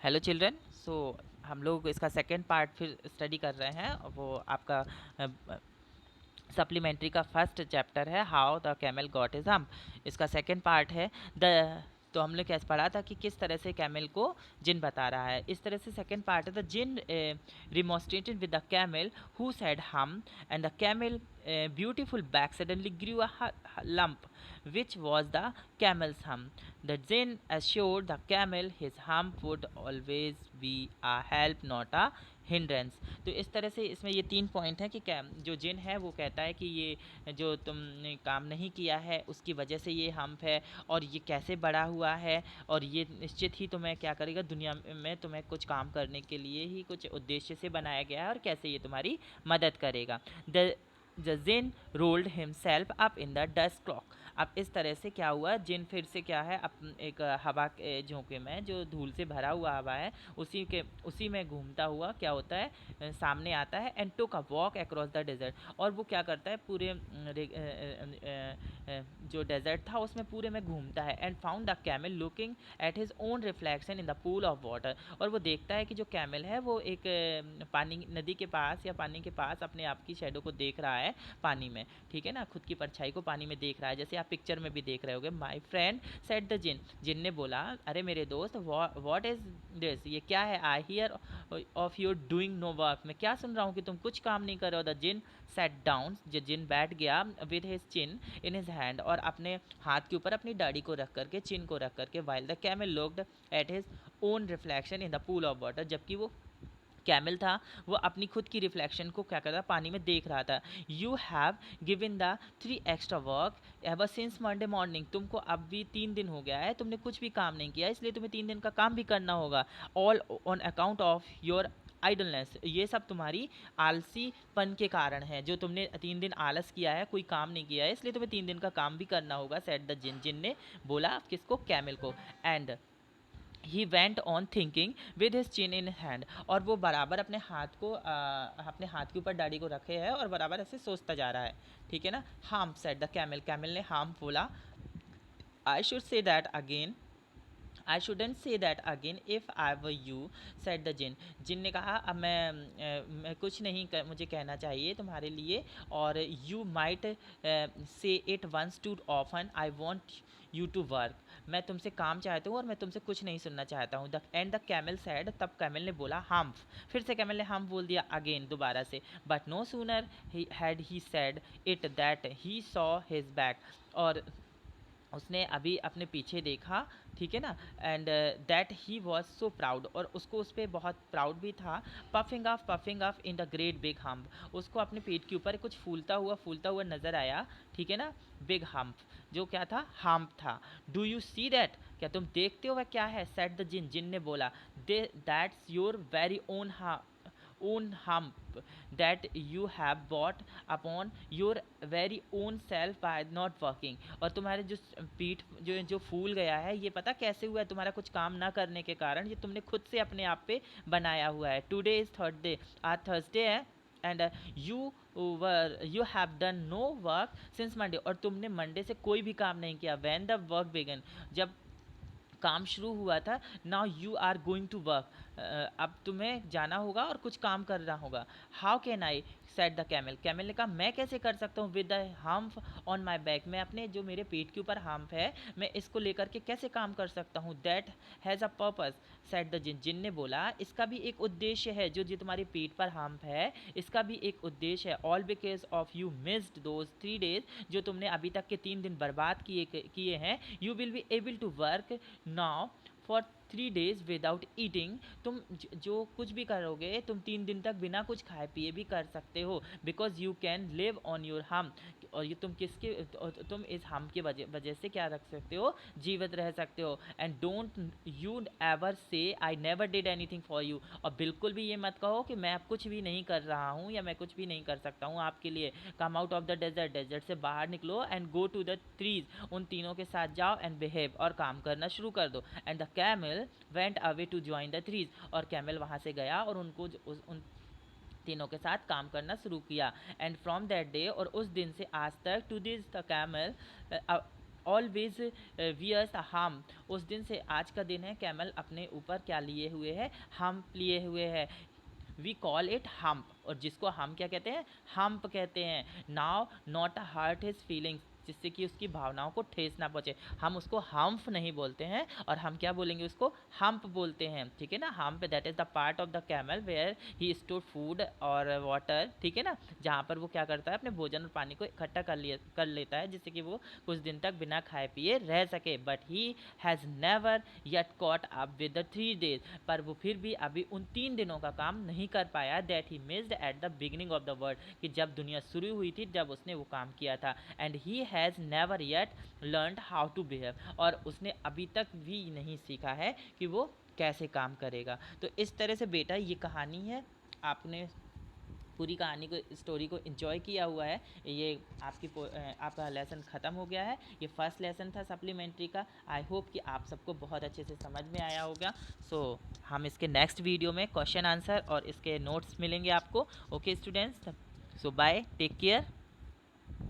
Hello children. सो हम लोग इसका सेकेंड पार्ट फिर स्टडी कर रहे हैं। वो आपका सप्लीमेंट्री का फर्स्ट चैप्टर है, how the camel got his hump. इसका सेकेंड पार्ट है द तो हमने कैसे पढ़ा था कि किस तरह से कैमल को जिन बता रहा है। इस तरह से सेकेंड पार्ट है the djinn remonstrated with the camel who said humph and the camel beautiful back suddenly grew a lump which was the camel's hump. The jinn assured the camel his hump would always be a help, not a hindrance. तो इस तरह से इसमें ये 3 point हैं कि क्या जो जिन है वो कहता है कि ये जो तुमने काम नहीं किया है उसकी वजह से ये हम्प है, और ये कैसे बड़ा हुआ है, और ये निश्चित ही तुम्हें क्या करेगा, दुनिया में तुम्हें कुछ काम करने के लिए ही कुछ उद्देश्य से बनाया गया है, और कैसे ये तुम्हारी मदद करेगा। The djinn rolled himself up in the dust cloak. अब इस तरह से क्या हुआ, जिन फिर से क्या है, एक हवा के झोंके में जो धूल से भरा हुआ हवा है उसी में घूमता हुआ क्या होता है, सामने आता है। And took a walk across the desert, और वो क्या करता है, पूरे जो डेजर्ट था उसमें पूरे में घूमता है। And found the camel looking at his own reflection in the pool of water, और वो देखता है कि जो कैमल है वो एक पानी नदी के पास या पानी के पास अपने आप की शेडो को देख रहा है पानी में, ठीक है ना, खुद की परछाई को पानी में देख रहा है, जैसे आप पिक्चर में भी देख रहे होगे। My friend said the djinn, djinn ने बोला, अरे मेरे दोस्त, व्हाट इज दिस, ये क्या है, I hear of your doing no work, मैं क्या सुन रहा हूँ कि तुम कुछ काम नहीं कर रहे हो। द जिन सेट डाउन, जो जिन बैठ गया with his chin in his hand, और अपने हाथ के ऊपर अपनी दाढ़ी को रख करके, चिन को रख करके, while the camel looked at his own reflection in the pool of water, जबकि वो कैमल था वो अपनी खुद की रिफ्लेक्शन को क्या कर रहा, पानी में देख रहा था। You have given the 3 extra work ever since Monday morning, तुमको अब भी 3 दिन हो गया है, तुमने कुछ भी काम नहीं किया, इसलिए तुम्हें 3 दिन का काम भी करना होगा। All on account of your idleness, ये सब तुम्हारी आलसीपन के कारण है, जो तुमने 3 दिन आलस किया है, कोई काम नहीं किया है, इसलिए तुम्हें 3 दिन का काम भी करना होगा। सेड द जिन, जिन ने बोला किसको, कैमल को। And he went on thinking with his chin in hand, और वो बराबर अपने हाथ को अपने हाथ के ऊपर दाढ़ी को रखे है और बराबर ऐसे सोचता जा रहा है, ठीक है ना। हार्म सेड द कैमल, कैमल ने हार्म बोला। I should say that again, I shouldn't say that again if I were you, said the djinn, djinn ने कहा अब मैं कुछ नहीं मुझे कहना चाहिए तुम्हारे लिए, और you might say it once too often, I want you to work, मैं तुमसे काम चाहता हूँ और मैं तुमसे कुछ नहीं सुनना चाहता हूँ। The end the camel sad, तब कैमल ने बोला हम्फ, फिर से कैमल ने हम्फ बोल दिया अगेन दोबारा से। But no sooner had he said it that he saw his back, और उसने अभी अपने पीछे देखा, ठीक है ना। And that he was so proud, और उसको उस पर बहुत प्राउड भी था। Puffing off in the great big hump, उसको अपने पेट के ऊपर कुछ फूलता हुआ नजर आया, ठीक है ना। बिग हम्प, जो क्या था, हम्प था। डू यू सी दैट, क्या तुम देखते हो वह क्या है, सेड द जिन, जिन ने बोला, that's your very own hump that you have bought upon your very own self by not working, और तुम्हारे जो पीठ जो जो फूल गया है, ये पता कैसे हुआ है, तुम्हारा कुछ काम ना करने के कारण, ये तुमने खुद से अपने आप पे बनाया हुआ है। टुडे इज थर्सडे, आज थर्सडे है। And you have done no work since Monday, और तुमने मंडे से कोई भी काम नहीं किया। व्हेन द वर्क बिगन, जब काम शुरू हुआ था। Now you are going to work, अब तुम्हें जाना होगा और कुछ काम करना होगा। How can I, said the camel, camel ने कहा मैं कैसे कर सकता हूँ, with the hump on my back, मैं अपने जो मेरे पेट के ऊपर हम्प है, मैं इसको लेकर के कैसे काम कर सकता हूँ। That has a purpose, said the djinn, djinn ने बोला इसका भी एक उद्देश्य है, जो जो तुम्हारे पेट पर हम्प है इसका भी एक उद्देश्य है। All because of you missed those 3 days, जो तुमने अभी तक के 3 दिन बर्बाद किए हैं। You will be able to work now for 3 days without eating, तुम जो कुछ भी करोगे तुम 3 दिन तक बिना कुछ खाए पिए भी कर सकते हो। Because you can live on your हम, और ये तुम इस हम के वजह से क्या रख सकते हो, जीवित रह सकते हो। एंड डोंट यू एवर से I never did anything for you, और बिल्कुल भी ये मत कहो कि मैं अब कुछ भी नहीं कर रहा हूँ या मैं कुछ भी नहीं कर सकता हूँ आपके लिए। Come out of the desert, desert से बाहर निकलो, and go to the trees, उन तीनों के साथ जाओ, एंड बिहेव, और काम करना शुरू कर दो। And the camel went away to join the trees, और कैमल वहाँ से गया और उनको उन तीनों के साथ काम करना शुरू किया। एंड फ्रॉम दैट डे, और उस दिन से आज तक, to this the camel, always wears a hump. उस दिन से आज का दिन है, कैमल अपने ऊपर क्या लिए हुए है, हम्प लिए हुए है। वी कॉल इट हम्प, और जिसको हम क्या कहते हैं, हम्प कहते हैं। Now not a hurt his feelings, जिससे कि उसकी भावनाओं को ठेस ना पहुंचे। हम उसको हम्प नहीं बोलते हैं, और हम क्या बोलेंगे, उसको हम्प बोलते हैं, ठीक है ना। Hump that is the part of the camel where he store food और वाटर, ठीक है ना, जहाँ पर वो क्या करता है, अपने भोजन और पानी को इकट्ठा कर लेता है, जिससे कि वो कुछ दिन तक बिना खाए पिए रह सके। But he has never yet caught up with the 3 days, पर वो फिर भी अभी उन 3 दिनों का काम नहीं कर पाया, that he missed at the beginning of the world, कि जब दुनिया शुरू हुई थी, जब उसने वो काम किया था। And he has never yet learned how to behave, और उसने अभी तक भी नहीं सीखा है कि वो कैसे काम करेगा। तो इस तरह से बेटा ये कहानी है, आपने पूरी कहानी को, स्टोरी को एंजॉय किया हुआ है। ये आपका लेसन ख़त्म हो गया है। ये फर्स्ट लेसन था सप्लीमेंट्री का। आई होप कि आप सबको बहुत अच्छे से समझ में आया होगा। सो हम इसके नेक्स्ट वीडियो में क्वेश्चन आंसर और इसके नोट्स मिलेंगे आपको। ओके स्टूडेंट्स, सो बाय, टेक केयर।